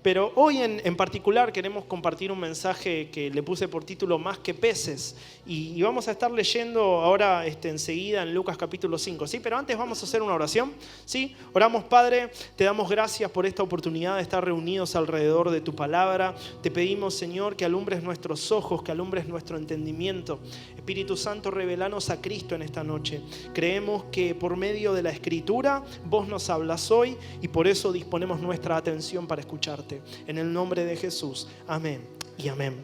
Pero hoy en particular queremos compartir un mensaje que le puse por título Más que peces. Y vamos a estar leyendo ahora enseguida en Lucas capítulo 5. ¿Sí? Pero antes vamos a hacer una oración. ¿Sí? Oramos, Padre, te damos gracias por esta oportunidad de estar reunidos alrededor de tu palabra. Te pedimos, Señor, que alumbres nuestros ojos, que alumbres nuestro entendimiento. Espíritu Santo, revelanos a Cristo en esta noche. Creemos que por medio de la Escritura vos nos hablas hoy y por eso disponemos nuestra atención para escucharte. En el nombre de Jesús. Amén y amén.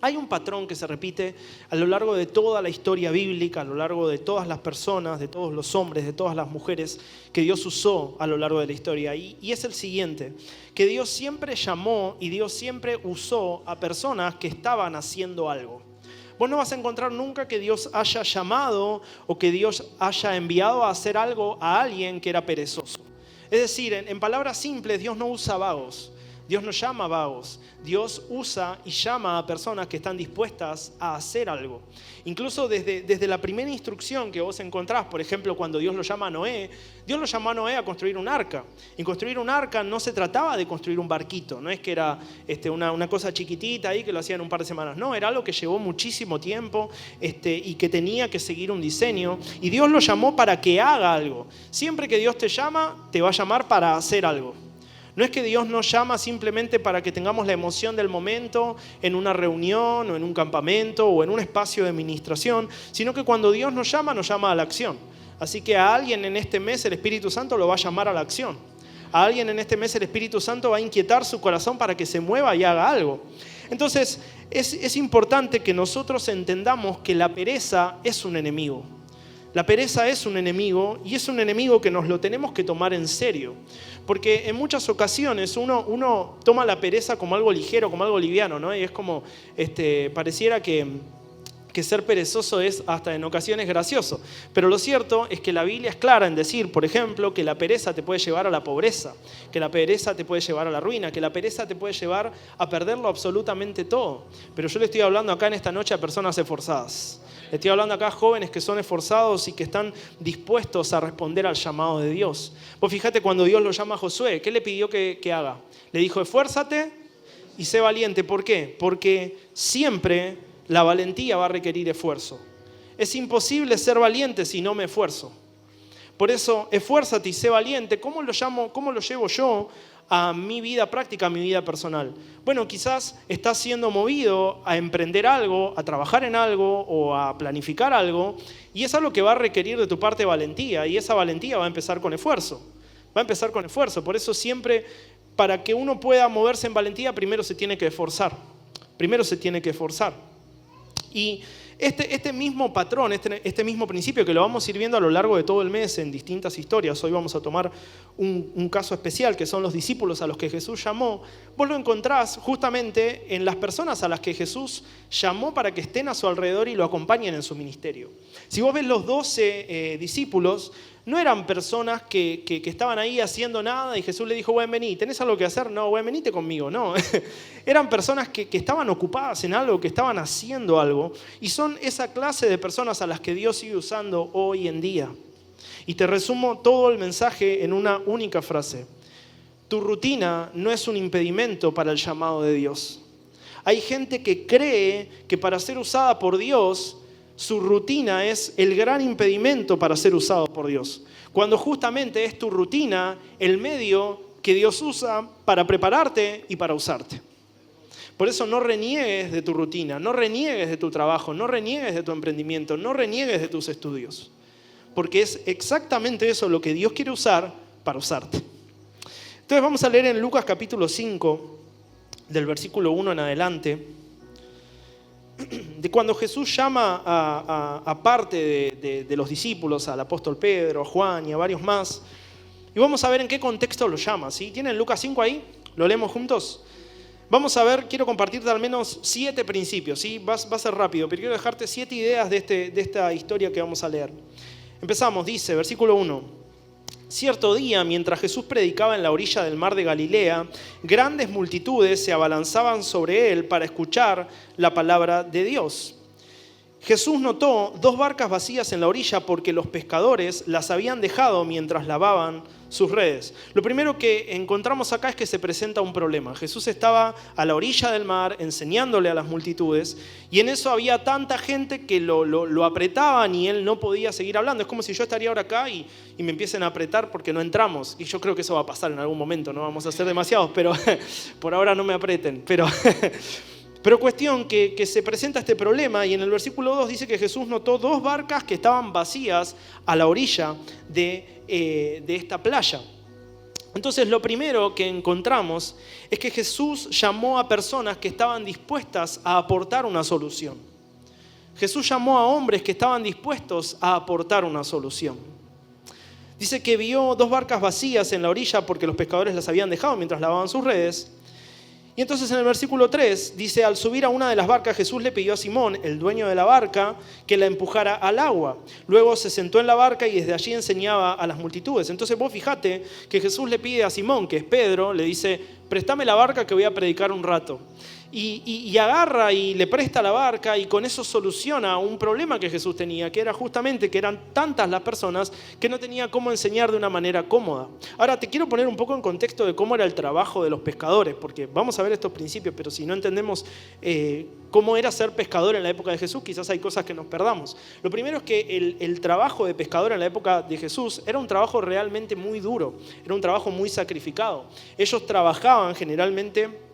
Hay un patrón que se repite a lo largo de toda la historia bíblica, a lo largo de todas las personas, de todos los hombres, de todas las mujeres que Dios usó a lo largo de la historia. Y es el siguiente, que Dios siempre llamó y Dios siempre usó a personas que estaban haciendo algo. Vos no vas a encontrar nunca que Dios haya llamado o que Dios haya enviado a hacer algo a alguien que era perezoso. Es decir, en palabras simples, Dios no usa vagos. Dios no llama vagos. Dios usa y llama a personas que están dispuestas a hacer algo. Incluso desde la primera instrucción que vos encontrás, por ejemplo, cuando Dios lo llama a Noé, Dios lo llamó a Noé a construir un arca. Y construir un arca no se trataba de construir un barquito, no es que era una cosa chiquitita ahí que lo hacían un par de semanas. No, era algo que llevó muchísimo tiempo y que tenía que seguir un diseño. Y Dios lo llamó para que haga algo. Siempre que Dios te llama, te va a llamar para hacer algo. No es que Dios nos llama simplemente para que tengamos la emoción del momento en una reunión o en un campamento o en un espacio de ministración, sino que cuando Dios nos llama a la acción. Así que a alguien en este mes el Espíritu Santo lo va a llamar a la acción. A alguien en este mes el Espíritu Santo va a inquietar su corazón para que se mueva y haga algo. Entonces es importante que nosotros entendamos que la pereza es un enemigo. La pereza es un enemigo y es un enemigo que nos lo tenemos que tomar en serio. Porque en muchas ocasiones uno toma la pereza como algo ligero, como algo liviano, ¿no? Y es como, pareciera que ser perezoso es hasta en ocasiones gracioso. Pero lo cierto es que la Biblia es clara en decir, por ejemplo, que la pereza te puede llevar a la pobreza, que la pereza te puede llevar a la ruina, que la pereza te puede llevar a perderlo absolutamente todo. Pero yo le estoy hablando acá en esta noche a personas esforzadas. Le estoy hablando acá a jóvenes que son esforzados y que están dispuestos a responder al llamado de Dios. Vos fíjate cuando Dios lo llama a Josué, ¿qué le pidió que haga? Le dijo, esfuérzate y sé valiente. ¿Por qué? Porque siempre la valentía va a requerir esfuerzo. Es imposible ser valiente si no me esfuerzo. Por eso, esfuérzate y sé valiente. ¿Cómo lo llevo yo a mi vida práctica, a mi vida personal? Bueno, quizás estás siendo movido a emprender algo, a trabajar en algo o a planificar algo, y es algo que va a requerir de tu parte valentía, y esa valentía va a empezar con esfuerzo. Va a empezar con esfuerzo. Por eso siempre, para que uno pueda moverse en valentía, primero se tiene que esforzar. Primero se tiene que esforzar. Y este mismo patrón, este mismo principio que lo vamos a ir viendo a lo largo de todo el mes en distintas historias, hoy vamos a tomar un caso especial que son los discípulos a los que Jesús llamó, vos lo encontrás justamente en las personas a las que Jesús llamó para que estén a su alrededor y lo acompañen en su ministerio. Si vos ves los 12 discípulos, no eran personas que estaban ahí haciendo nada y Jesús le dijo, bueno, vení, ¿tenés algo que hacer? No, bueno, venite conmigo. No, eran personas que estaban ocupadas en algo, que estaban haciendo algo. Y son esa clase de personas a las que Dios sigue usando hoy en día. Y te resumo todo el mensaje en una única frase. Tu rutina no es un impedimento para el llamado de Dios. Hay gente que cree que para ser usada por Dios, su rutina es el gran impedimento para ser usado por Dios. Cuando justamente es tu rutina el medio que Dios usa para prepararte y para usarte. Por eso no reniegues de tu rutina, no reniegues de tu trabajo, no reniegues de tu emprendimiento, no reniegues de tus estudios. Porque es exactamente eso lo que Dios quiere usar para usarte. Entonces vamos a leer en Lucas capítulo 5, del versículo 1 en adelante, de cuando Jesús llama a parte de los discípulos, al apóstol Pedro, a Juan y a varios más. Y vamos a ver en qué contexto lo llama, ¿sí? ¿Tienen Lucas 5 ahí? ¿Lo leemos juntos? Vamos a ver, quiero compartirte al menos 7 principios, ¿sí? Va a ser rápido, pero quiero dejarte 7 ideas de esta historia que vamos a leer. Empezamos, dice, versículo 1. Cierto día, mientras Jesús predicaba en la orilla del mar de Galilea, grandes multitudes se abalanzaban sobre él para escuchar la palabra de Dios. Jesús notó 2 barcas vacías en la orilla porque los pescadores las habían dejado mientras lavaban sus redes. Lo primero que encontramos acá es que se presenta un problema. Jesús estaba a la orilla del mar enseñándole a las multitudes y en eso había tanta gente que lo apretaban y él no podía seguir hablando. Es como si yo estaría ahora acá y me empiecen a apretar porque no entramos. Y yo creo que eso va a pasar en algún momento, no vamos a ser demasiados, pero por ahora no me aprieten. Pero cuestión que se presenta este problema y en el versículo 2 dice que Jesús notó 2 barcas que estaban vacías a la orilla de esta playa. Entonces lo primero que encontramos es que Jesús llamó a personas que estaban dispuestas a aportar una solución. Jesús llamó a hombres que estaban dispuestos a aportar una solución. Dice que vio 2 barcas vacías en la orilla porque los pescadores las habían dejado mientras lavaban sus redes. Y entonces en el versículo 3 dice, al subir a una de las barcas, Jesús le pidió a Simón, el dueño de la barca, que la empujara al agua. Luego se sentó en la barca y desde allí enseñaba a las multitudes. Entonces vos fijate que Jesús le pide a Simón, que es Pedro, le dice, préstame la barca que voy a predicar un rato. Y agarra y le presta la barca y con eso soluciona un problema que Jesús tenía, que era justamente que eran tantas las personas que no tenía cómo enseñar de una manera cómoda. Ahora te quiero poner un poco en contexto de cómo era el trabajo de los pescadores, porque vamos a ver estos principios, pero si no entendemos cómo era ser pescador en la época de Jesús, quizás hay cosas que nos perdamos. Lo primero es que el trabajo de pescador en la época de Jesús era un trabajo realmente muy duro, era un trabajo muy sacrificado. Ellos trabajaban generalmente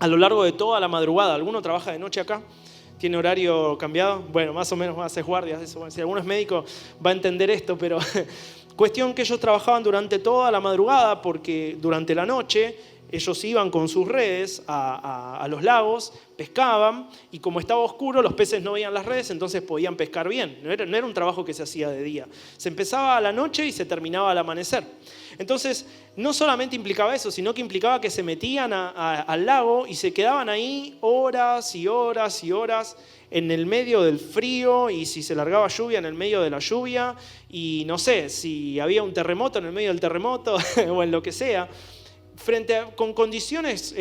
a lo largo de toda la madrugada. ¿Alguno trabaja de noche acá? ¿Tiene horario cambiado? Bueno, más o menos hace guardias. Eso. Si alguno es médico va a entender esto, pero cuestión que ellos trabajaban durante toda la madrugada porque durante la noche ellos iban con sus redes a los lagos, pescaban y como estaba oscuro los peces no veían las redes, entonces podían pescar bien. No era un trabajo que se hacía de día. Se empezaba a la noche y se terminaba al amanecer. Entonces, no solamente implicaba eso, sino que implicaba que se metían al lago y se quedaban ahí horas y horas y horas en el medio del frío y si se largaba lluvia en el medio de la lluvia y no sé, si había un terremoto en el medio del terremoto o en lo que sea, con condiciones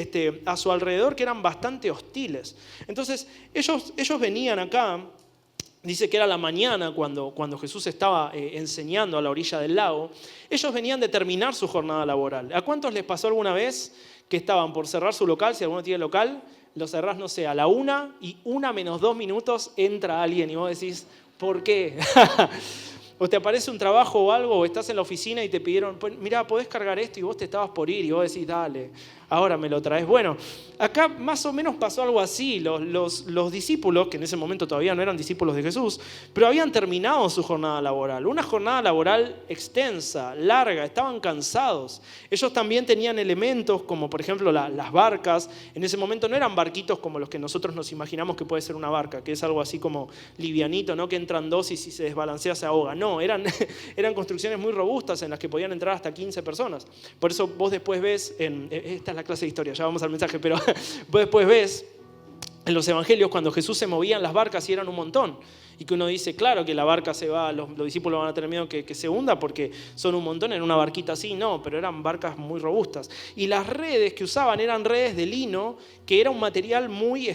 a su alrededor que eran bastante hostiles. Entonces, ellos venían acá. Dice que era la mañana cuando Jesús estaba enseñando a la orilla del lago. Ellos venían de terminar su jornada laboral. ¿A cuántos les pasó alguna vez que estaban por cerrar su local? Si alguno tiene local, lo cerrás, no sé, a la 1 y 1 menos 2 minutos entra alguien y vos decís, ¿por qué? O te aparece un trabajo o algo, o estás en la oficina y te pidieron, mirá, podés cargar esto y vos te estabas por ir y vos decís, dale, ahora me lo traes. Bueno, acá más o menos pasó algo así. Los discípulos, que en ese momento todavía no eran discípulos de Jesús, pero habían terminado su jornada laboral. Una jornada laboral extensa, larga, estaban cansados. Ellos también tenían elementos como por ejemplo las barcas. En ese momento no eran barquitos como los que nosotros nos imaginamos que puede ser una barca, que es algo así como livianito, ¿no? Que entran 2 y si se desbalancea se ahoga. No, eran construcciones muy robustas en las que podían entrar hasta 15 personas. Por eso vos después ves, esta es la clase de historia, ya vamos al mensaje, pero vos después ves en los evangelios cuando Jesús se movía en las barcas y eran un montón. Y que uno dice, claro que la barca se va, los discípulos van a tener miedo que se hunda porque son un montón en una barquita así. No, pero eran barcas muy robustas. Y las redes que usaban eran redes de lino, que era un material muy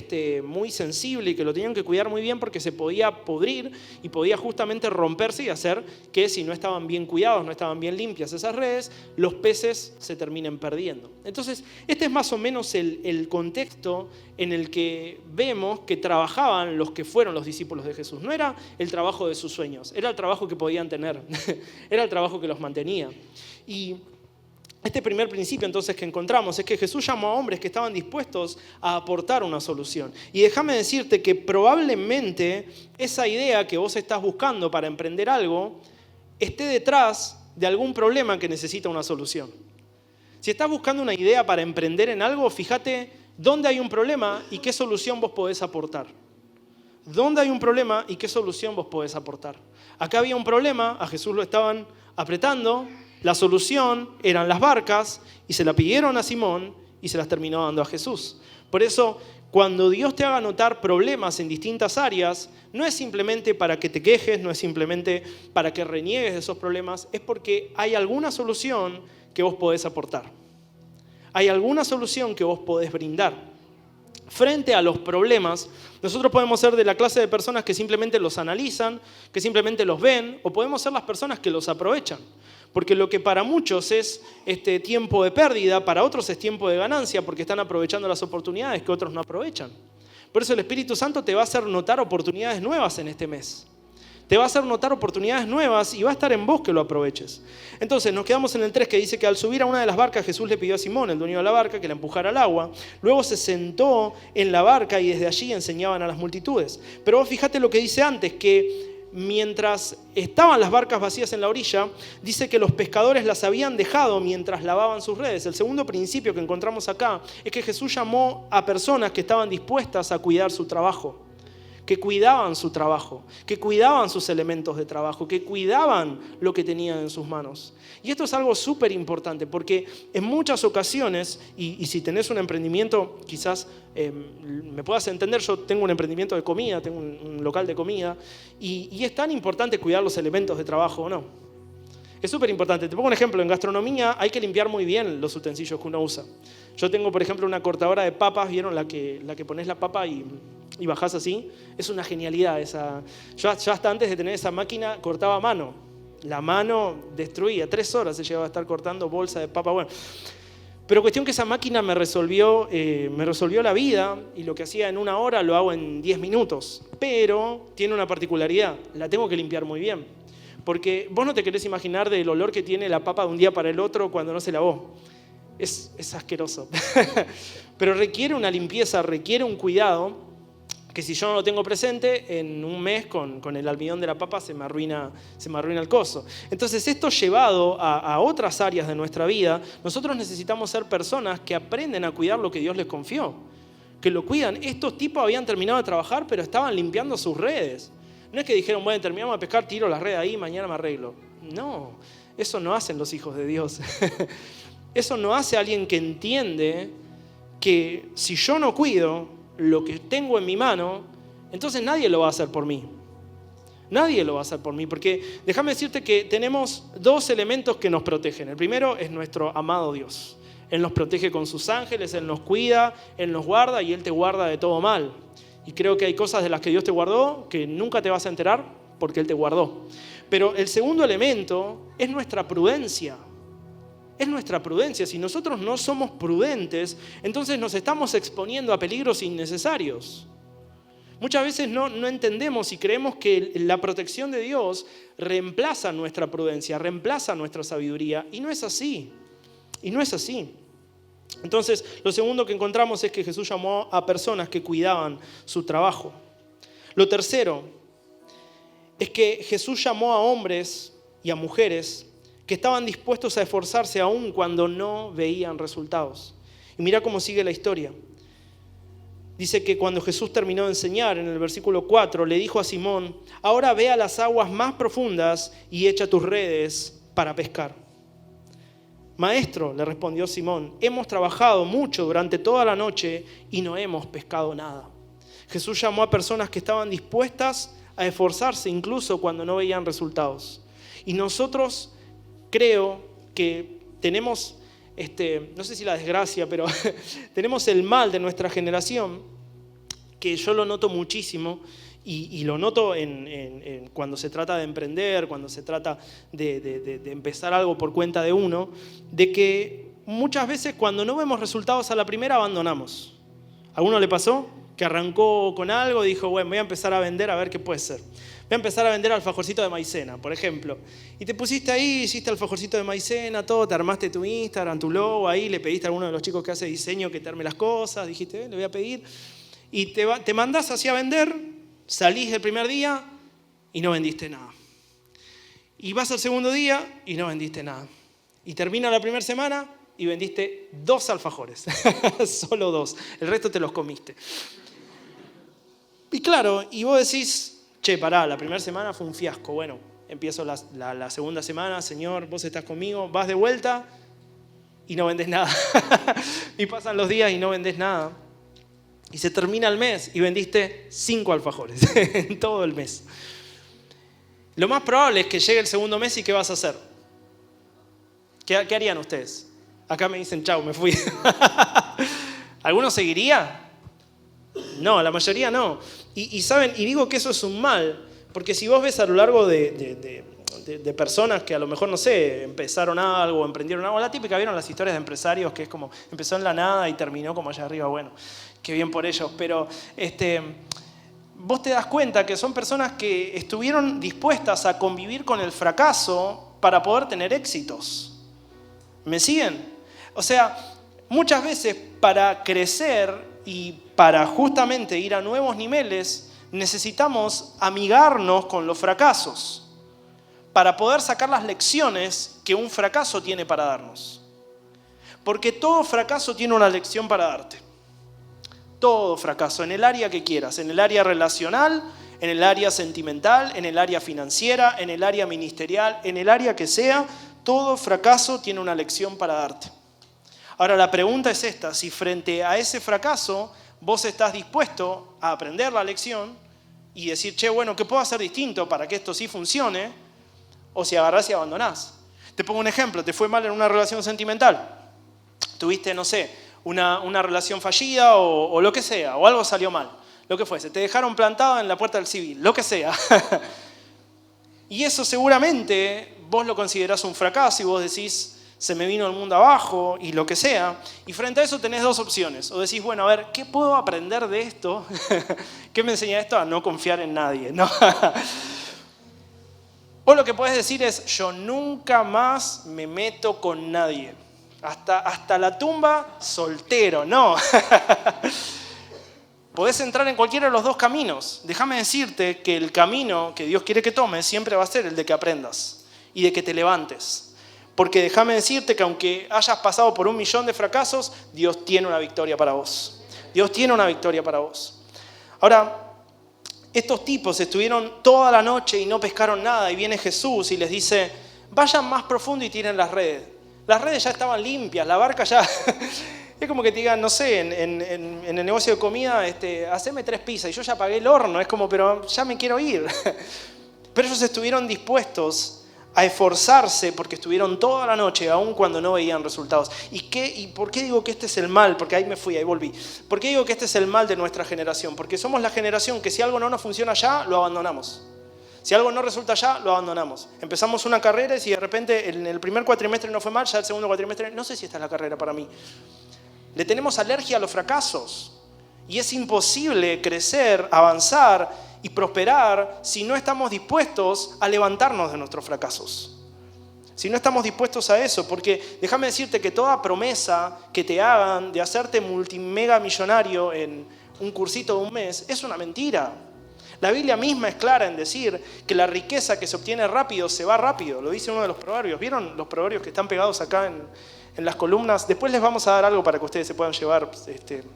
sensible y que lo tenían que cuidar muy bien porque se podía pudrir y podía justamente romperse y hacer que si no estaban bien cuidados, no estaban bien limpias esas redes, los peces se terminen perdiendo. Entonces, este es más o menos el contexto en el que vemos que trabajaban los que fueron los discípulos de Jesús. No era el trabajo de sus sueños, era el trabajo que podían tener, era el trabajo que los mantenía. Y este primer principio entonces que encontramos es que Jesús llamó a hombres que estaban dispuestos a aportar una solución. Y déjame decirte que probablemente esa idea que vos estás buscando para emprender algo esté detrás de algún problema que necesita una solución. Si estás buscando una idea para emprender en algo, fíjate dónde hay un problema y qué solución vos podés aportar. ¿Dónde hay un problema y qué solución vos podés aportar? Acá había un problema, a Jesús lo estaban apretando, la solución eran las barcas y se la pidieron a Simón y se las terminó dando a Jesús. Por eso, cuando Dios te haga notar problemas en distintas áreas, no es simplemente para que te quejes, no es simplemente para que reniegues de esos problemas, es porque hay alguna solución que vos podés aportar. Hay alguna solución que vos podés brindar. frente a los problemas, nosotros podemos ser de la clase de personas que simplemente los analizan, que simplemente los ven, o podemos ser las personas que los aprovechan. Porque lo que para muchos es tiempo de pérdida, para otros es tiempo de ganancia, porque están aprovechando las oportunidades que otros no aprovechan. Por eso el Espíritu Santo te va a hacer notar oportunidades nuevas en este mes. Te va a hacer notar oportunidades nuevas y va a estar en vos que lo aproveches. Entonces nos quedamos en el 3 que dice que al subir a una de las barcas Jesús le pidió a Simón, el dueño de la barca, que la empujara al agua. Luego se sentó en la barca y desde allí enseñaban a las multitudes. Pero vos fíjate lo que dice antes, que mientras estaban las barcas vacías en la orilla, dice que los pescadores las habían dejado mientras lavaban sus redes. El segundo principio que encontramos acá es que Jesús llamó a personas que estaban dispuestas a cuidar su trabajo, que cuidaban su trabajo, que cuidaban sus elementos de trabajo, que cuidaban lo que tenían en sus manos. Y esto es algo súper importante porque en muchas ocasiones, y si tenés un emprendimiento, quizás me puedas entender, yo tengo un emprendimiento de comida, tengo un local de comida, y es tan importante cuidar los elementos de trabajo, ¿o no? Es súper importante. Te pongo un ejemplo. En gastronomía hay que limpiar muy bien los utensilios que uno usa. Yo tengo, por ejemplo, una cortadora de papas. ¿Vieron la que pones la papa y bajás así? Es una genialidad esa. Yo hasta antes de tener esa máquina cortaba a mano. La mano destruía. 3 horas se llevaba a estar cortando bolsa de papa. Bueno, pero cuestión que esa máquina me resolvió la vida, y lo que hacía en 1 hora lo hago en 10 minutos. Pero tiene una particularidad. La tengo que limpiar muy bien. Porque vos no te querés imaginar del olor que tiene la papa de un día para el otro cuando no se lavó. Es asqueroso. Pero requiere una limpieza, requiere un cuidado, que si yo no lo tengo presente, en un mes con el almidón de la papa se me arruina el coso. Entonces esto llevado a otras áreas de nuestra vida, nosotros necesitamos ser personas que aprenden a cuidar lo que Dios les confió, que lo cuidan. Estos tipos habían terminado de trabajar, pero estaban limpiando sus redes. No es que dijeron, bueno, terminamos de pescar, tiro la red ahí, mañana me arreglo. No, eso no hacen los hijos de Dios. Eso no hace alguien que entiende que si yo no cuido lo que tengo en mi mano, entonces nadie lo va a hacer por mí. Nadie lo va a hacer por mí, porque déjame decirte que tenemos 2 elementos que nos protegen. El primero es nuestro amado Dios. Él nos protege con sus ángeles, Él nos cuida, Él nos guarda y Él te guarda de todo mal. Y creo que hay cosas de las que Dios te guardó que nunca te vas a enterar porque Él te guardó. Pero el segundo elemento es nuestra prudencia. Es nuestra prudencia. Si nosotros no somos prudentes, entonces nos estamos exponiendo a peligros innecesarios. Muchas veces no entendemos y creemos que la protección de Dios reemplaza nuestra prudencia, reemplaza nuestra sabiduría. Y no es así. Y no es así. Entonces, lo segundo que encontramos es que Jesús llamó a personas que cuidaban su trabajo. Lo tercero es que Jesús llamó a hombres y a mujeres que estaban dispuestos a esforzarse aún cuando no veían resultados. Y mira cómo sigue la historia. Dice que cuando Jesús terminó de enseñar, en el versículo 4, le dijo a Simón, ahora ve a las aguas más profundas y echa tus redes para pescar. Maestro, le respondió Simón, hemos trabajado mucho durante toda la noche y no hemos pescado nada. Jesús llamó a personas que estaban dispuestas a esforzarse incluso cuando no veían resultados. Y nosotros creo que tenemos, no sé si la desgracia, pero tenemos el mal de nuestra generación, que yo lo noto muchísimo. Y lo noto cuando se trata de emprender, cuando se trata de empezar algo por cuenta de uno, de que muchas veces cuando no vemos resultados a la primera abandonamos. ¿A alguno le pasó? Que arrancó con algo, dijo, bueno, voy a empezar a vender a ver qué puede ser. Voy a empezar a vender alfajorcito de maicena, por ejemplo. Y te pusiste ahí, hiciste alfajorcito de maicena, todo, te armaste tu Instagram, tu logo, ahí le pediste a alguno de los chicos que hace diseño que te arme las cosas, dijiste, le voy a pedir. Y te mandás así a vender. Salís el primer día y no vendiste nada. Y vas al segundo día y no vendiste nada. Y termina la primera semana y vendiste 2 alfajores. Solo 2. El resto te los comiste. Y claro, y vos decís, che, pará, la primera semana fue un fiasco. Bueno, empiezo la segunda semana, Señor, vos estás conmigo. Vas de vuelta y no vendés nada. Y pasan los días y no vendés nada. Y se termina el mes y vendiste 5 alfajores en todo el mes. Lo más probable es que llegue el segundo mes y ¿qué vas a hacer? ¿Qué harían ustedes? Acá me dicen, chau, me fui. ¿Alguno seguiría? No, la mayoría no. ¿Saben? Y digo que eso es un mal, porque si vos ves a lo largo de personas que a lo mejor, no sé, empezaron algo, emprendieron algo, la típica, ¿vieron las historias de empresarios que es como, empezó en la nada y terminó como allá arriba? Bueno, qué bien por ellos, pero vos te das cuenta que son personas que estuvieron dispuestas a convivir con el fracaso para poder tener éxitos. ¿Me siguen? O sea, muchas veces para crecer y para justamente ir a nuevos niveles, necesitamos amigarnos con los fracasos para poder sacar las lecciones que un fracaso tiene para darnos. Porque todo fracaso tiene una lección para darte. Todo fracaso, en el área que quieras, en el área relacional, en el área sentimental, en el área financiera, en el área ministerial, en el área que sea, todo fracaso tiene una lección para darte. Ahora la pregunta es esta, si frente a ese fracaso vos estás dispuesto a aprender la lección y decir, che, bueno, ¿qué puedo hacer distinto para que esto sí funcione? O si agarrás y abandonás. Te pongo un ejemplo, te fue mal en una relación sentimental. Tuviste, no sé, una relación fallida o lo que sea, o algo salió mal, lo que fuese, te dejaron plantado en la puerta del civil, lo que sea. Y eso seguramente vos lo considerás un fracaso y vos decís, se me vino el mundo abajo y lo que sea. Y frente a eso tenés dos opciones. O decís, bueno, a ver, ¿qué puedo aprender de esto? ¿Qué me enseña esto? A no confiar en nadie, ¿no? O lo que podés decir es, yo nunca más me meto con nadie. Hasta la tumba, soltero, no. Podés entrar en cualquiera de los dos caminos. Déjame decirte que el camino que Dios quiere que tomes siempre va a ser el de que aprendas y de que te levantes. Porque déjame decirte que aunque hayas pasado por 1.000.000 de fracasos, Dios tiene una victoria para vos. Dios tiene una victoria para vos. Ahora, estos tipos estuvieron toda la noche y no pescaron nada y viene Jesús y les dice, vayan más profundo y tiren las redes. Las redes ya estaban limpias, la barca ya... Es como que te digan, no sé, en el negocio de comida, haceme 3 pizzas y yo ya pagué el horno. Es como, pero ya me quiero ir. Pero ellos estuvieron dispuestos a esforzarse porque estuvieron toda la noche, aun cuando no veían resultados. ¿Y por qué digo que este es el mal? Porque ahí me fui, ahí volví. ¿Por qué digo que este es el mal de nuestra generación? Porque somos la generación que si algo no nos funciona ya, lo abandonamos. Si algo no resulta ya, lo abandonamos. Empezamos una carrera y si de repente en el primer cuatrimestre no fue mal, ya el segundo cuatrimestre, no sé si esta es la carrera para mí. Le tenemos alergia a los fracasos. Y es imposible crecer, avanzar y prosperar si no estamos dispuestos a levantarnos de nuestros fracasos. Si no estamos dispuestos a eso, porque déjame decirte que toda promesa que te hagan de hacerte multimega millonario en un cursito de un mes es una mentira. La Biblia misma es clara en decir que la riqueza que se obtiene rápido se va rápido. Lo dice uno de los proverbios. ¿Vieron los proverbios que están pegados acá en las columnas? Después les vamos a dar algo para que ustedes se puedan llevar,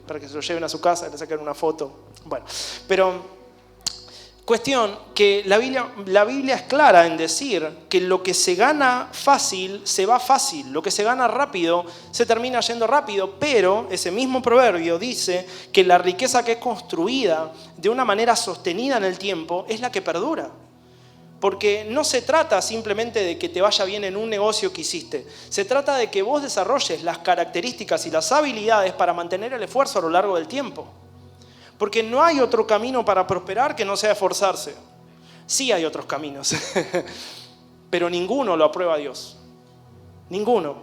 para que se lo lleven a su casa y le saquen una foto. Bueno, pero cuestión que la Biblia es clara en decir que lo que se gana fácil se va fácil, lo que se gana rápido se termina yendo rápido, pero ese mismo proverbio dice que la riqueza que es construida de una manera sostenida en el tiempo es la que perdura. Porque no se trata simplemente de que te vaya bien en un negocio que hiciste. Se trata de que vos desarrolles las características y las habilidades para mantener el esfuerzo a lo largo del tiempo. Porque no hay otro camino para prosperar que no sea esforzarse. Sí hay otros caminos, pero ninguno lo aprueba Dios. Ninguno.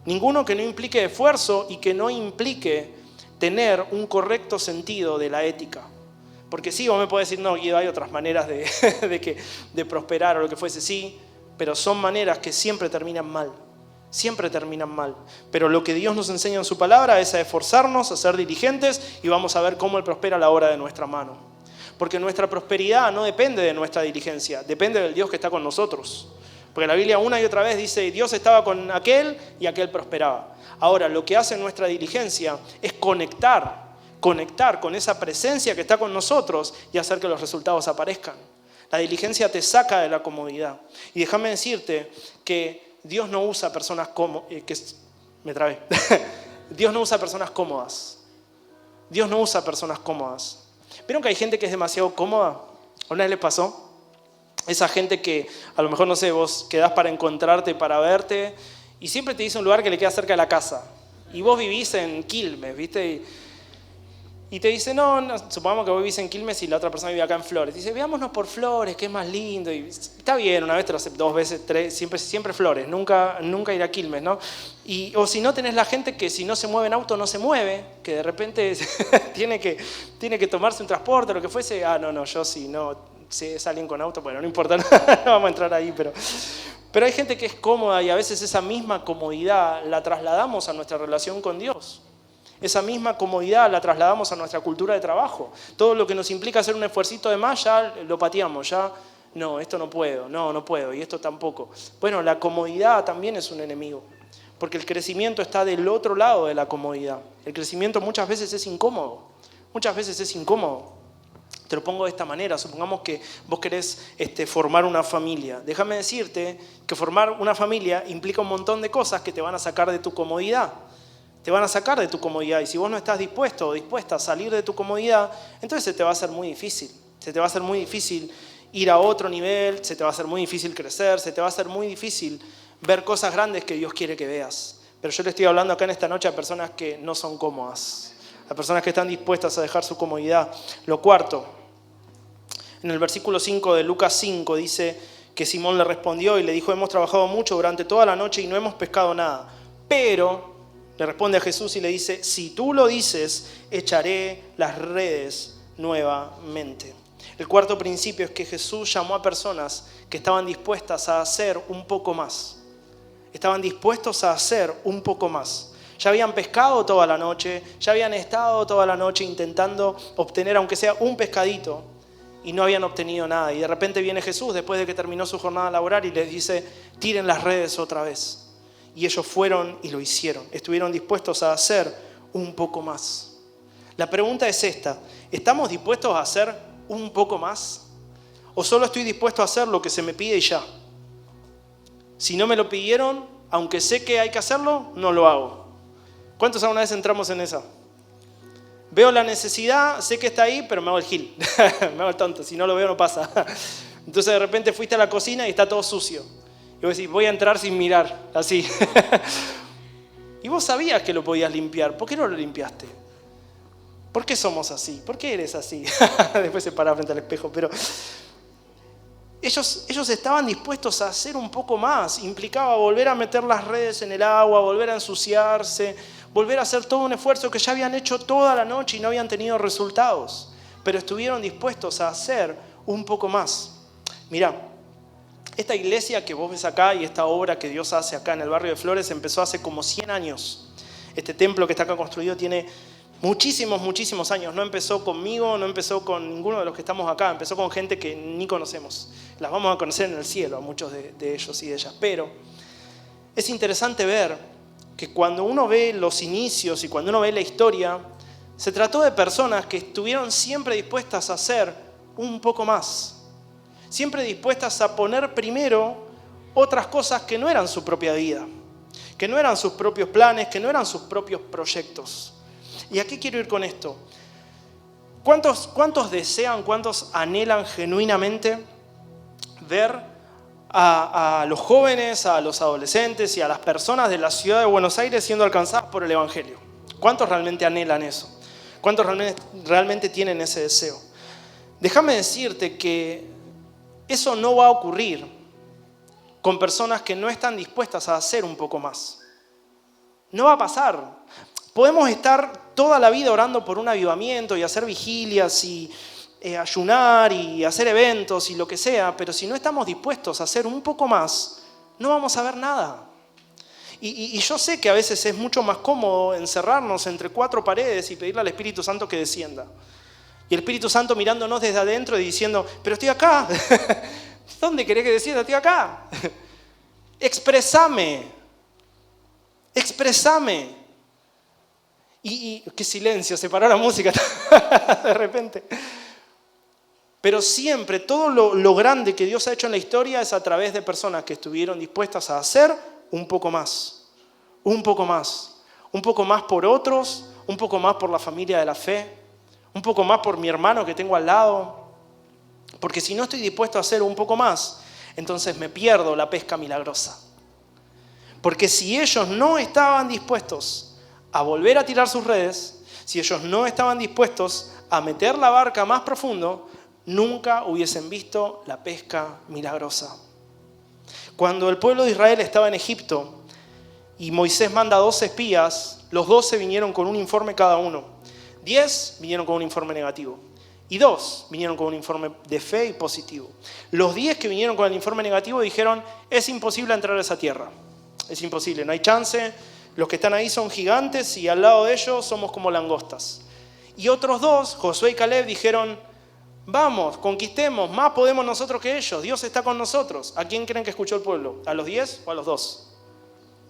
Ninguno que no implique esfuerzo y que no implique tener un correcto sentido de la ética. Porque sí, vos me podés decir, no, Guido, hay otras maneras de prosperar o lo que fuese, sí, pero son maneras que siempre terminan mal. Siempre terminan mal. Pero lo que Dios nos enseña en su palabra es a esforzarnos, a ser diligentes y vamos a ver cómo Él prospera a la obra de nuestra mano. Porque nuestra prosperidad no depende de nuestra diligencia, depende del Dios que está con nosotros. Porque la Biblia una y otra vez dice, Dios estaba con aquel y aquel prosperaba. Ahora, lo que hace nuestra diligencia es conectar con esa presencia que está con nosotros y hacer que los resultados aparezcan. La diligencia te saca de la comodidad. Y déjame decirte que Dios no usa personas Dios no usa personas cómodas. Dios no usa personas cómodas. ¿Vieron que hay gente que es demasiado cómoda? ¿Una vez les pasó? Esa gente que a lo mejor, no sé, vos quedás para encontrarte, para verte, y siempre te dice un lugar que le queda cerca de la casa. Y vos vivís en Quilmes, ¿viste? Y te dice, no, supongamos que vos vivís en Quilmes y la otra persona vive acá en Flores. Dice, veámonos por Flores, que es más lindo. Y está bien, una vez te lo hace, 2 veces, 3, siempre Flores, nunca ir a Quilmes, ¿no? O si no, tenés la gente que si no se mueve en auto, no se mueve, que de repente tiene que tomarse un transporte, lo que fuese. No, yo sí, no, si es alguien con auto, bueno, no importa, no vamos a entrar ahí, pero hay gente que es cómoda y a veces esa misma comodidad la trasladamos a nuestra relación con Dios. Esa misma comodidad la trasladamos a nuestra cultura de trabajo. Todo lo que nos implica hacer un esfuercito de más, ya lo pateamos, ya no, esto no puedo, y esto tampoco. Bueno, la comodidad también es un enemigo, porque el crecimiento está del otro lado de la comodidad. El crecimiento muchas veces es incómodo, Te lo pongo de esta manera, supongamos que vos querés formar una familia. Déjame decirte que formar una familia implica un montón de cosas que te van a sacar de tu comodidad. Y si vos no estás dispuesto o dispuesta a salir de tu comodidad, entonces se te va a hacer muy difícil. Se te va a hacer muy difícil ir a otro nivel, se te va a hacer muy difícil crecer, se te va a hacer muy difícil ver cosas grandes que Dios quiere que veas. Pero yo le estoy hablando acá en esta noche a personas que no son cómodas, a personas que están dispuestas a dejar su comodidad. Lo cuarto, en el versículo 5 de Lucas 5 dice que Simón le respondió y le dijo, hemos trabajado mucho durante toda la noche y no hemos pescado nada, pero le responde a Jesús y le dice, si tú lo dices, echaré las redes nuevamente. El cuarto principio es que Jesús llamó a personas que estaban dispuestas a hacer un poco más. Ya habían pescado toda la noche, ya habían estado toda la noche intentando obtener, aunque sea un pescadito, y no habían obtenido nada. Y de repente viene Jesús, después de que terminó su jornada laboral, y les dice, tiren las redes otra vez. Y ellos fueron y lo hicieron. Estuvieron dispuestos a hacer un poco más. La pregunta es esta. ¿Estamos dispuestos a hacer un poco más? ¿O solo estoy dispuesto a hacer lo que se me pide y ya? Si no me lo pidieron, aunque sé que hay que hacerlo, no lo hago. ¿Cuántos alguna vez entramos en esa? Veo la necesidad, sé que está ahí, pero me hago el gil. Me hago el tonto. Si no lo veo, no pasa. Entonces de repente fuiste a la cocina y está todo sucio. Y vos decís, voy a entrar sin mirar, así. Y vos sabías que lo podías limpiar. ¿Por qué no lo limpiaste? ¿Por qué somos así? ¿Por qué eres así? Después se para frente al espejo. Pero ellos estaban dispuestos a hacer un poco más. Implicaba volver a meter las redes en el agua, volver a ensuciarse, volver a hacer todo un esfuerzo que ya habían hecho toda la noche y no habían tenido resultados. Pero estuvieron dispuestos a hacer un poco más. Mirá. Esta iglesia que vos ves acá y esta obra que Dios hace acá en el barrio de Flores empezó hace como 100 años. Este templo que está acá construido tiene muchísimos años. No empezó conmigo, no empezó con ninguno de los que estamos acá. Empezó con gente que ni conocemos. Las vamos a conocer en el cielo, a muchos de ellos y de ellas. Pero es interesante ver que cuando uno ve los inicios y cuando uno ve la historia, se trató de personas que estuvieron siempre dispuestas a hacer un poco más. Siempre dispuestas a poner primero otras cosas que no eran su propia vida, que no eran sus propios planes, que no eran sus propios proyectos. ¿Y a qué quiero ir con esto? ¿Cuántos desean, cuántos anhelan genuinamente ver a los jóvenes, a los adolescentes y a las personas de la ciudad de Buenos Aires siendo alcanzadas por el Evangelio? ¿Cuántos realmente anhelan eso? ¿Cuántos realmente tienen ese deseo? Déjame decirte que eso no va a ocurrir con personas que no están dispuestas a hacer un poco más. No va a pasar. Podemos estar toda la vida orando por un avivamiento y hacer vigilias y ayunar y hacer eventos y lo que sea, pero si no estamos dispuestos a hacer un poco más, no vamos a ver nada. Y yo sé que a veces es mucho más cómodo encerrarnos entre 4 paredes y pedirle al Espíritu Santo que descienda. Y el Espíritu Santo mirándonos desde adentro y diciendo, pero estoy acá. ¿Dónde querés que descienda? Estoy acá. Expresame. Y qué silencio, se paró la música de repente. Pero siempre, todo lo grande que Dios ha hecho en la historia es a través de personas que estuvieron dispuestas a hacer un poco más. Un poco más. Un poco más por otros, un poco más por la familia de la fe. Un poco más por mi hermano que tengo al lado. Porque si no estoy dispuesto a hacer un poco más, entonces me pierdo la pesca milagrosa. Porque si ellos no estaban dispuestos a volver a tirar sus redes, Si ellos no estaban dispuestos a meter la barca más profundo, nunca hubiesen visto la pesca milagrosa. Cuando el pueblo de Israel estaba en Egipto y Moisés manda 12 espías, los 12 vinieron con un informe cada uno. 10 vinieron con un informe negativo. Y 2 vinieron con un informe de fe y positivo. Los 10 que vinieron con el informe negativo dijeron, es imposible entrar a esa tierra. Es imposible, no hay chance. Los que están ahí son gigantes y al lado de ellos somos como langostas. Y otros 2, Josué y Caleb, dijeron, vamos, conquistemos, más podemos nosotros que ellos. Dios está con nosotros. ¿A quién creen que escuchó el pueblo? ¿A los 10 o a los 2?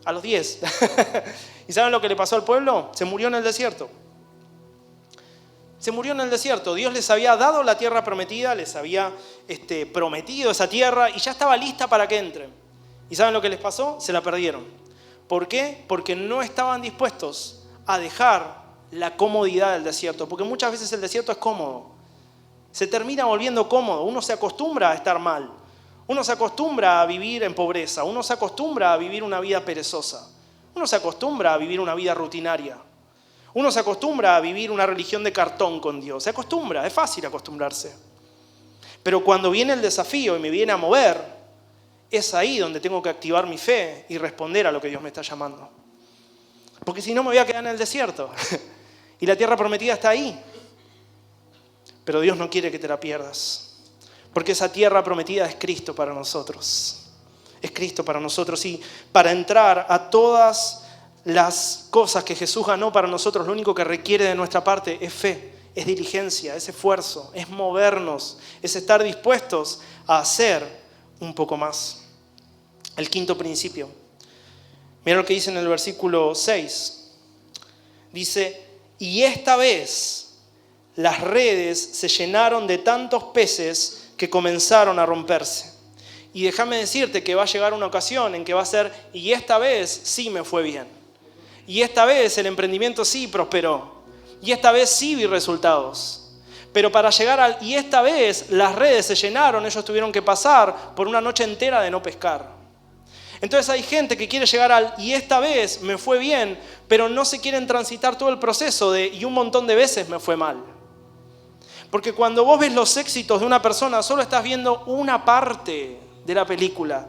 A los 10. ¿Y saben lo que le pasó al pueblo? Se murió en el desierto. Se murió en el desierto. Dios les había dado la tierra prometida, les había prometido esa tierra y ya estaba lista para que entren. ¿Y saben lo que les pasó? Se la perdieron. ¿Por qué? Porque no estaban dispuestos a dejar la comodidad del desierto. Porque muchas veces el desierto es cómodo. Se termina volviendo cómodo. Uno se acostumbra a estar mal. Uno se acostumbra a vivir en pobreza. Uno se acostumbra a vivir una vida perezosa. Uno se acostumbra a vivir una vida rutinaria. Uno se acostumbra a vivir una religión de cartón con Dios. Se acostumbra, es fácil acostumbrarse. Pero cuando viene el desafío y me viene a mover, es ahí donde tengo que activar mi fe y responder a lo que Dios me está llamando. Porque si no me voy a quedar en el desierto. Y la tierra prometida está ahí. Pero Dios no quiere que te la pierdas. Porque esa tierra prometida es Cristo para nosotros. Es Cristo para nosotros. Y para entrar a todas las cosas que Jesús ganó para nosotros, lo único que requiere de nuestra parte es fe, es diligencia, es esfuerzo, es movernos, es estar dispuestos a hacer un poco más. El quinto principio. Mira lo que dice en el versículo 6. Dice, y esta vez las redes se llenaron de tantos peces que comenzaron a romperse. Y déjame decirte que va a llegar una ocasión en que va a ser, y esta vez sí me fue bien. Y esta vez el emprendimiento sí prosperó. Y esta vez sí vi resultados. Pero para llegar al... Y esta vez las redes se llenaron, ellos tuvieron que pasar por una noche entera de no pescar. Entonces hay gente que quiere llegar al... Y esta vez me fue bien, pero no se quieren transitar todo el proceso de... Y un montón de veces me fue mal. Porque cuando vos ves los éxitos de una persona, solo estás viendo una parte de la película.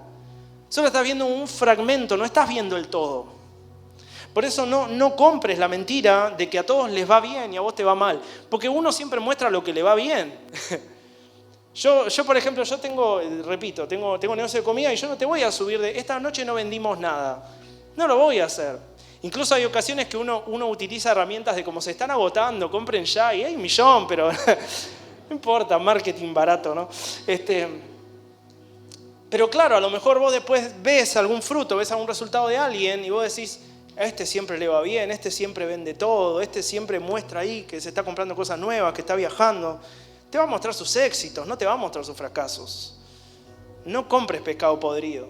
Solo estás viendo un fragmento, no estás viendo el todo. Por eso no compres la mentira de que a todos les va bien y a vos te va mal. Porque uno siempre muestra lo que le va bien. Yo por ejemplo, tengo negocio de comida y yo no te voy a subir de esta noche no vendimos nada. No lo voy a hacer. Incluso hay ocasiones que uno utiliza herramientas de como se están agotando, compren ya y hay 1 millón, pero no importa, marketing barato, ¿no? Pero claro, a lo mejor vos después ves algún fruto, ves algún resultado de alguien y vos decís, a este siempre le va bien, este siempre vende todo, este siempre muestra ahí que se está comprando cosas nuevas, que está viajando. Te va a mostrar sus éxitos, no te va a mostrar sus fracasos. No compres pescado podrido.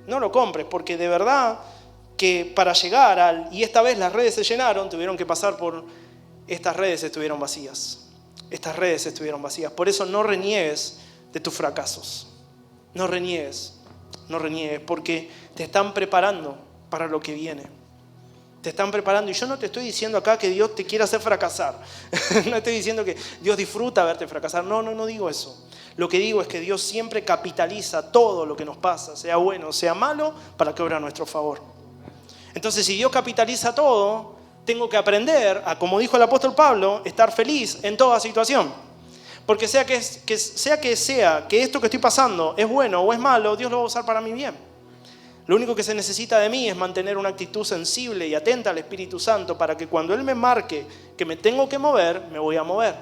No lo compres, porque de verdad que para llegar al... Y esta vez las redes se llenaron, tuvieron que pasar por... Estas redes estuvieron vacías. Estas redes estuvieron vacías. Por eso no reniegues de tus fracasos. No reniegues, porque te están preparando para lo que viene. Te están preparando. Y yo no te estoy diciendo acá que Dios te quiera hacer fracasar. No estoy diciendo que Dios disfruta verte fracasar. No digo eso. Lo que digo es que Dios siempre capitaliza todo lo que nos pasa, sea bueno o sea malo, para que obra a nuestro favor. Entonces, si Dios capitaliza todo, tengo que aprender a, como dijo el apóstol Pablo, estar feliz en toda situación. Porque sea que esto que estoy pasando es bueno o es malo, Dios lo va a usar para mi bien. Lo único que se necesita de mí es mantener una actitud sensible y atenta al Espíritu Santo para que cuando Él me marque que me tengo que mover, me voy a mover.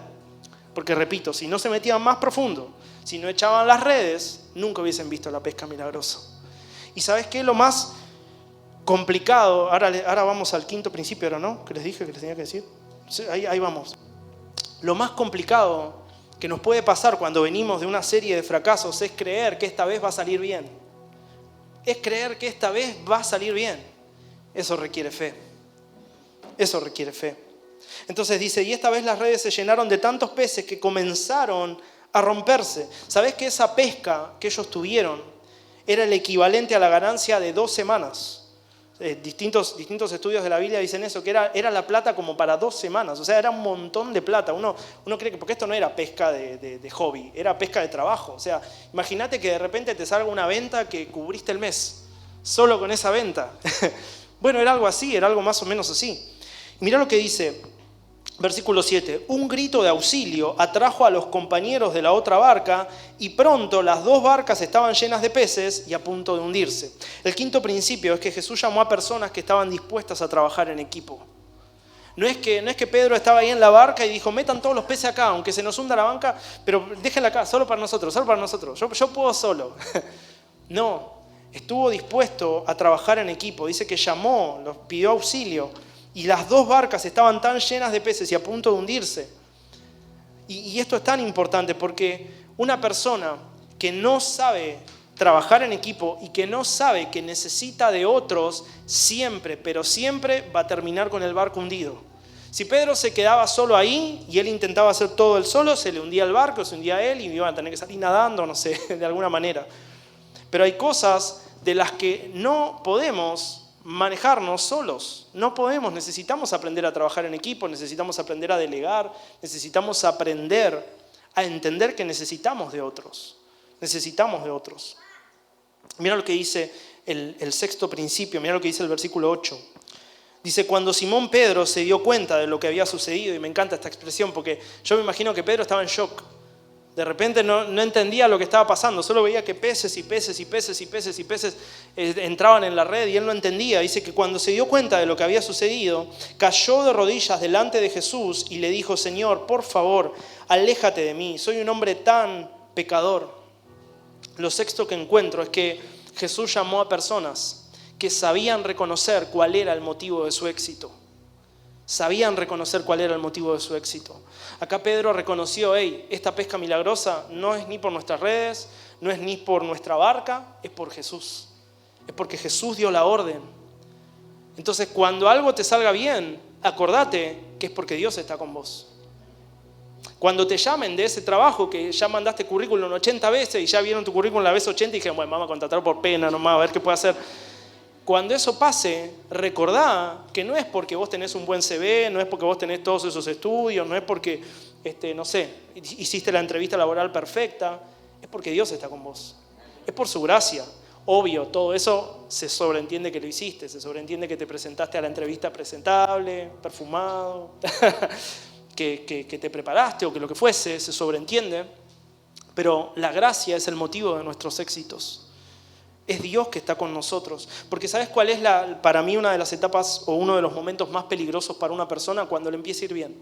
Porque repito, si no se metían más profundo, si no echaban las redes, nunca hubiesen visto la pesca milagrosa. ¿Y sabes qué? Lo más complicado, ahora vamos al quinto principio, ¿no? Que les dije que les tenía que decir. Ahí vamos. Lo más complicado que nos puede pasar cuando venimos de una serie de fracasos es creer que esta vez va a salir bien. Es creer que esta vez va a salir bien. Eso requiere fe. Eso requiere fe. Entonces dice, y esta vez las redes se llenaron de tantos peces que comenzaron a romperse. ¿Sabés que esa pesca que ellos tuvieron era el equivalente a la ganancia de 2 semanas? distintos estudios de la Biblia dicen eso, que era la plata como para 2 semanas. O sea, era un montón de plata. Uno cree que, porque esto no era pesca de hobby, era pesca de trabajo. O sea, imagínate que de repente te salga una venta que cubriste el mes, solo con esa venta. Bueno, era algo así, era algo más o menos así. Mirá lo que dice, versículo 7. Un grito de auxilio atrajo a los compañeros de la otra barca y pronto las 2 barcas estaban llenas de peces y a punto de hundirse. El quinto principio es que Jesús llamó a personas que estaban dispuestas a trabajar en equipo. No es que Pedro estaba ahí en la barca y dijo, metan todos los peces acá, aunque se nos hunda la banca, pero déjenla acá, solo para nosotros. Yo puedo solo. No, estuvo dispuesto a trabajar en equipo. Dice que llamó, los pidió auxilio. Y las 2 barcas estaban tan llenas de peces y a punto de hundirse. Y esto es tan importante porque una persona que no sabe trabajar en equipo y que no sabe que necesita de otros, siempre, pero siempre va a terminar con el barco hundido. Si Pedro se quedaba solo ahí y él intentaba hacer todo él solo, se le hundía el barco, se hundía él y iban a tener que salir nadando, no sé, de alguna manera. Pero hay cosas de las que no podemos manejarnos solos. No podemos, necesitamos aprender a trabajar en equipo, necesitamos aprender a delegar, necesitamos aprender a entender que necesitamos de otros. Necesitamos de otros. Mira lo que dice el sexto principio, mira lo que dice el versículo 8. Dice, cuando Simón Pedro se dio cuenta de lo que había sucedido, y me encanta esta expresión porque yo me imagino que Pedro estaba en shock. De repente no entendía lo que estaba pasando, solo veía que peces entraban en la red y él no entendía. Dice que cuando se dio cuenta de lo que había sucedido, cayó de rodillas delante de Jesús y le dijo, Señor, por favor, aléjate de mí, soy un hombre tan pecador. Lo sexto que encuentro es que Jesús llamó a personas que sabían reconocer cuál era el motivo de su éxito. Sabían reconocer cuál era el motivo de su éxito. Acá Pedro reconoció, esta pesca milagrosa no es ni por nuestras redes, no es ni por nuestra barca, es por Jesús. Es porque Jesús dio la orden. Entonces, cuando algo te salga bien, acordate que es porque Dios está con vos. Cuando te llamen de ese trabajo que ya mandaste currículum 80 veces y ya vieron tu currículum la vez 80 y dijeron, bueno, vamos a contratar por pena nomás, a ver qué puede hacer. Cuando eso pase, recordá que no es porque vos tenés un buen CV, no es porque vos tenés todos esos estudios, no es porque, hiciste la entrevista laboral perfecta, es porque Dios está con vos. Es por su gracia. Obvio, todo eso se sobreentiende que lo hiciste, se sobreentiende que te presentaste a la entrevista presentable, perfumado, que te preparaste o que lo que fuese, se sobreentiende, pero la gracia es el motivo de nuestros éxitos. Es Dios que está con nosotros. Porque ¿sabes cuál es para mí una de las etapas o uno de los momentos más peligrosos para una persona? Cuando le empieza a ir bien.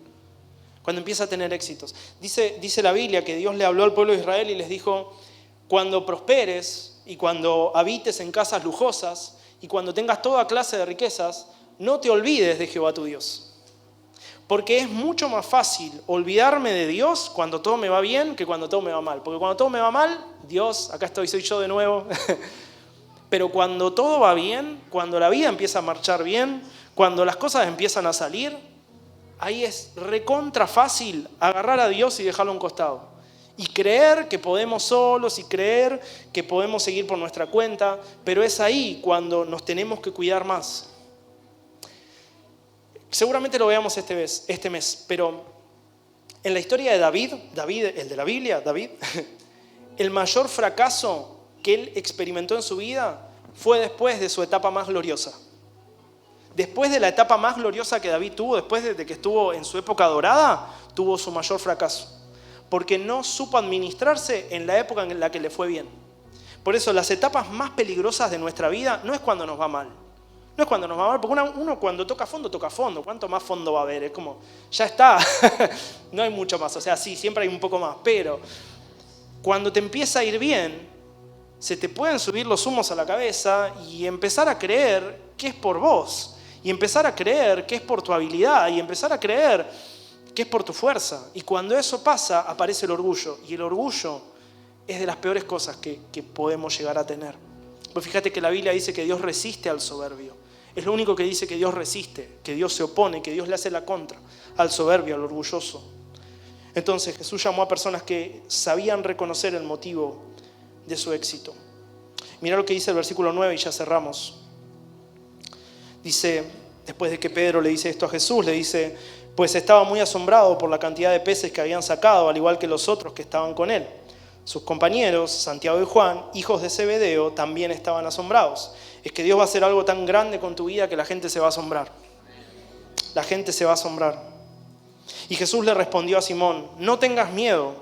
Cuando empieza a tener éxitos. Dice la Biblia que Dios le habló al pueblo de Israel y les dijo, cuando prosperes y cuando habites en casas lujosas y cuando tengas toda clase de riquezas, no te olvides de Jehová tu Dios. Porque es mucho más fácil olvidarme de Dios cuando todo me va bien que cuando todo me va mal. Porque cuando todo me va mal, Dios, acá soy yo de nuevo. Pero cuando todo va bien, cuando la vida empieza a marchar bien, cuando las cosas empiezan a salir, ahí es recontra fácil agarrar a Dios y dejarlo a un costado. Y creer que podemos solos y creer que podemos seguir por nuestra cuenta, pero es ahí cuando nos tenemos que cuidar más. Seguramente lo veamos este mes, pero en la historia de David, el de la Biblia, David, el mayor fracaso que él experimentó en su vida fue después de su etapa más gloriosa. Después de la etapa más gloriosa que David tuvo, después de que estuvo en su época dorada, tuvo su mayor fracaso. Porque no supo administrarse en la época en la que le fue bien. Por eso las etapas más peligrosas de nuestra vida no es cuando nos va mal. No es cuando nos va mal, porque uno cuando toca fondo. ¿Cuánto más fondo va a haber? Es como, ya está, no hay mucho más. O sea, sí, siempre hay un poco más, pero cuando te empieza a ir bien, se te pueden subir los humos a la cabeza y empezar a creer que es por vos. Y empezar a creer que es por tu habilidad. Y empezar a creer que es por tu fuerza. Y cuando eso pasa, aparece el orgullo. Y el orgullo es de las peores cosas que podemos llegar a tener. Pues fíjate que la Biblia dice que Dios resiste al soberbio. Es lo único que dice que Dios resiste, que Dios se opone, que Dios le hace la contra al soberbio, al orgulloso. Entonces Jesús llamó a personas que sabían reconocer el motivo de su éxito. Mira lo que dice el versículo 9 y ya cerramos. Dice, después de que Pedro le dice esto a Jesús, le dice, pues estaba muy asombrado por la cantidad de peces que habían sacado, al igual que los otros que estaban con él. Sus compañeros, Santiago y Juan, hijos de Zebedeo, también estaban asombrados. Es que Dios va a hacer algo tan grande con tu vida que la gente se va a asombrar. La gente se va a asombrar. Y Jesús le respondió a Simón, no tengas miedo,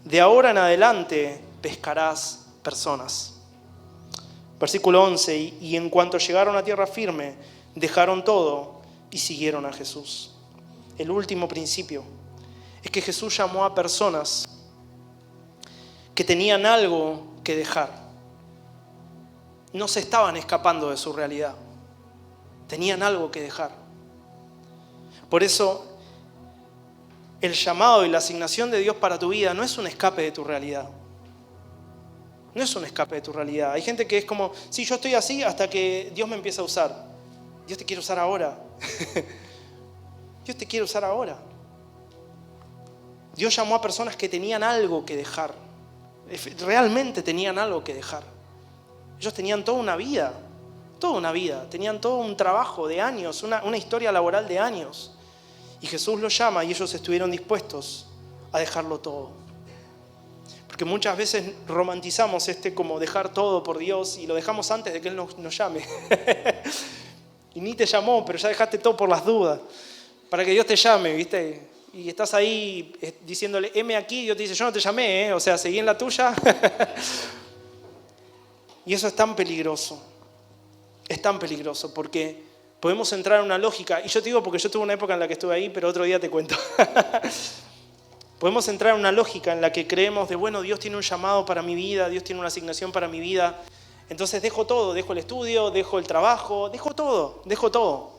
de ahora en adelante pescarás personas. Versículo 11, y en cuanto llegaron a tierra firme, dejaron todo y siguieron a Jesús. El último principio es que Jesús llamó a personas que tenían algo que dejar. No se estaban escapando de su realidad. Tenían algo que dejar. Por eso, el llamado y la asignación de Dios para tu vida no es un escape de tu realidad. No es un escape de tu realidad. Hay gente que es como, sí, yo estoy así hasta que Dios me empieza a usar. Dios te quiere usar ahora. Dios te quiere usar ahora. Dios llamó a personas que tenían algo que dejar. Realmente tenían algo que dejar. Ellos tenían toda una vida, tenían todo un trabajo de años, una historia laboral de años. Y Jesús los llama y ellos estuvieron dispuestos a dejarlo todo. Porque muchas veces romantizamos como dejar todo por Dios y lo dejamos antes de que Él nos llame. Y ni te llamó, pero ya dejaste todo por las dudas, para que Dios te llame, ¿viste? Y estás ahí diciéndole, heme aquí, y Dios te dice, yo no te llamé, o sea, seguí en la tuya. Y eso es tan peligroso porque podemos entrar en una lógica, y yo te digo porque yo tuve una época en la que estuve ahí, pero otro día te cuento. Podemos entrar en una lógica en la que creemos de, bueno, Dios tiene un llamado para mi vida, Dios tiene una asignación para mi vida, entonces dejo todo, dejo el estudio, dejo el trabajo, dejo todo.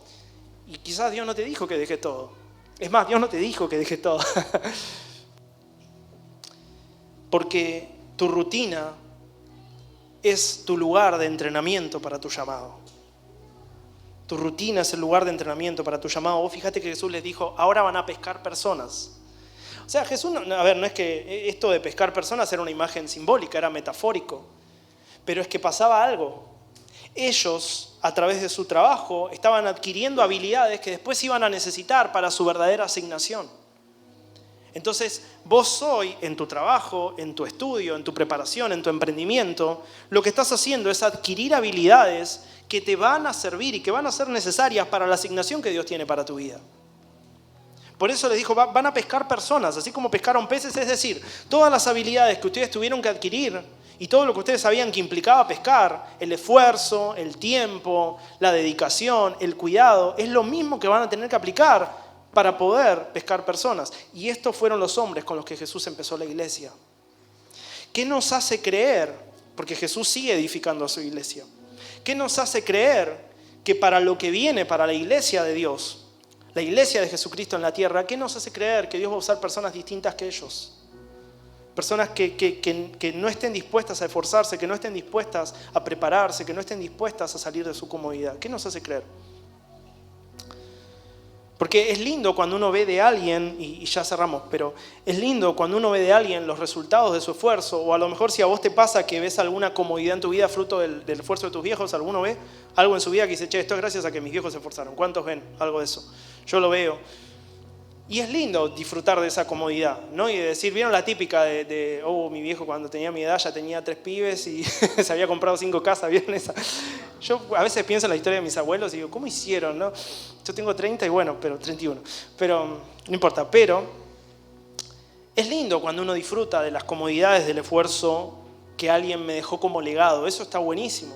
Y quizás Dios no te dijo que dejes todo. Es más, Dios no te dijo que dejes todo. Porque tu rutina es tu lugar de entrenamiento para tu llamado. Tu rutina es el lugar de entrenamiento para tu llamado. Vos fíjate que Jesús les dijo, ahora van a pescar personas. O sea, Jesús, no es que esto de pescar personas era una imagen simbólica, era metafórico. Pero es que pasaba algo. Ellos, a través de su trabajo, estaban adquiriendo habilidades que después iban a necesitar para su verdadera asignación. Entonces, vos hoy, en tu trabajo, en tu estudio, en tu preparación, en tu emprendimiento, lo que estás haciendo es adquirir habilidades que te van a servir y que van a ser necesarias para la asignación que Dios tiene para tu vida. Por eso les dijo, van a pescar personas, así como pescaron peces, es decir, todas las habilidades que ustedes tuvieron que adquirir y todo lo que ustedes sabían que implicaba pescar, el esfuerzo, el tiempo, la dedicación, el cuidado, es lo mismo que van a tener que aplicar para poder pescar personas. Y estos fueron los hombres con los que Jesús empezó la iglesia. ¿Qué nos hace creer? Porque Jesús sigue edificando a su iglesia. ¿Qué nos hace creer que para lo que viene, para la iglesia de Dios, la iglesia de Jesucristo en la tierra, qué nos hace creer que Dios va a usar personas distintas que ellos? Personas que no estén dispuestas a esforzarse, que no estén dispuestas a prepararse, que no estén dispuestas a salir de su comodidad. ¿Qué nos hace creer? Porque es lindo cuando uno ve de alguien, y ya cerramos, pero es lindo cuando uno ve de alguien los resultados de su esfuerzo, o a lo mejor si a vos te pasa que ves alguna comodidad en tu vida fruto del esfuerzo de tus viejos, ¿alguno ve algo en su vida que dice, che, esto es gracias a que mis viejos se esforzaron? ¿Cuántos ven algo de eso? Yo lo veo. Y es lindo disfrutar de esa comodidad, ¿no? Y de decir, ¿vieron la típica mi viejo cuando tenía mi edad ya tenía 3 pibes y se había comprado 5 casas? ¿Vieron esa? Yo a veces pienso en la historia de mis abuelos y digo, ¿cómo hicieron, no? Yo tengo 30 y bueno, pero 31. Pero no importa, pero es lindo cuando uno disfruta de las comodidades del esfuerzo que alguien me dejó como legado. Eso está buenísimo.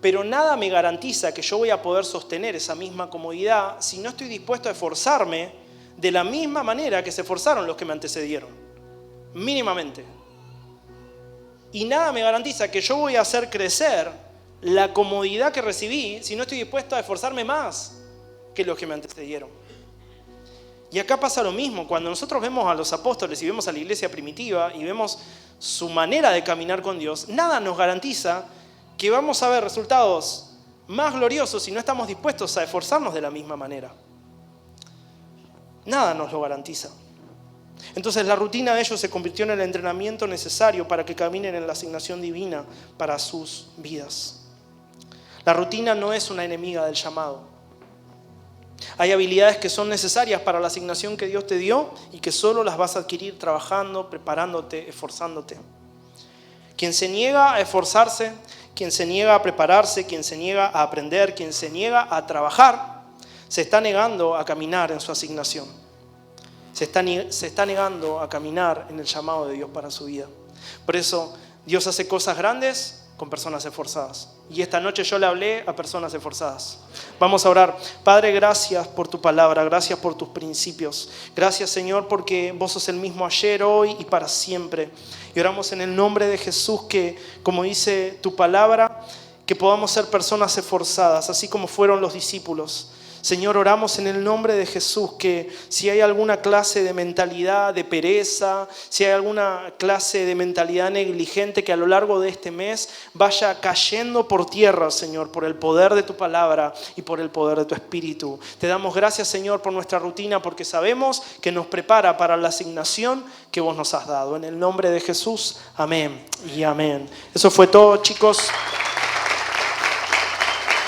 Pero nada me garantiza que yo voy a poder sostener esa misma comodidad si no estoy dispuesto a esforzarme de la misma manera que se esforzaron los que me antecedieron, mínimamente. Y nada me garantiza que yo voy a hacer crecer la comodidad que recibí si no estoy dispuesto a esforzarme más que los que me antecedieron. Y acá pasa lo mismo, cuando nosotros vemos a los apóstoles y vemos a la iglesia primitiva y vemos su manera de caminar con Dios, nada nos garantiza que vamos a ver resultados más gloriosos si no estamos dispuestos a esforzarnos de la misma manera. Nada nos lo garantiza. Entonces la rutina de ellos se convirtió en el entrenamiento necesario para que caminen en la asignación divina para sus vidas. La rutina no es una enemiga del llamado. Hay habilidades que son necesarias para la asignación que Dios te dio y que solo las vas a adquirir trabajando, preparándote, esforzándote. Quien se niega a esforzarse, quien se niega a prepararse, quien se niega a aprender, quien se niega a trabajar, se está negando a caminar en su asignación. Se está negando a caminar en el llamado de Dios para su vida. Por eso Dios hace cosas grandes con personas esforzadas. Y esta noche yo le hablé a personas esforzadas. Vamos a orar. Padre, gracias por tu palabra, gracias por tus principios. Gracias, Señor, porque vos sos el mismo ayer, hoy y para siempre. Y oramos en el nombre de Jesús que, como dice tu palabra, que podamos ser personas esforzadas, así como fueron los discípulos. Señor, oramos en el nombre de Jesús que si hay alguna clase de mentalidad de pereza, si hay alguna clase de mentalidad negligente que a lo largo de este mes vaya cayendo por tierra, Señor, por el poder de tu palabra y por el poder de tu Espíritu. Te damos gracias, Señor, por nuestra rutina, porque sabemos que nos prepara para la asignación que vos nos has dado. En el nombre de Jesús, amén y amén. Eso fue todo, chicos.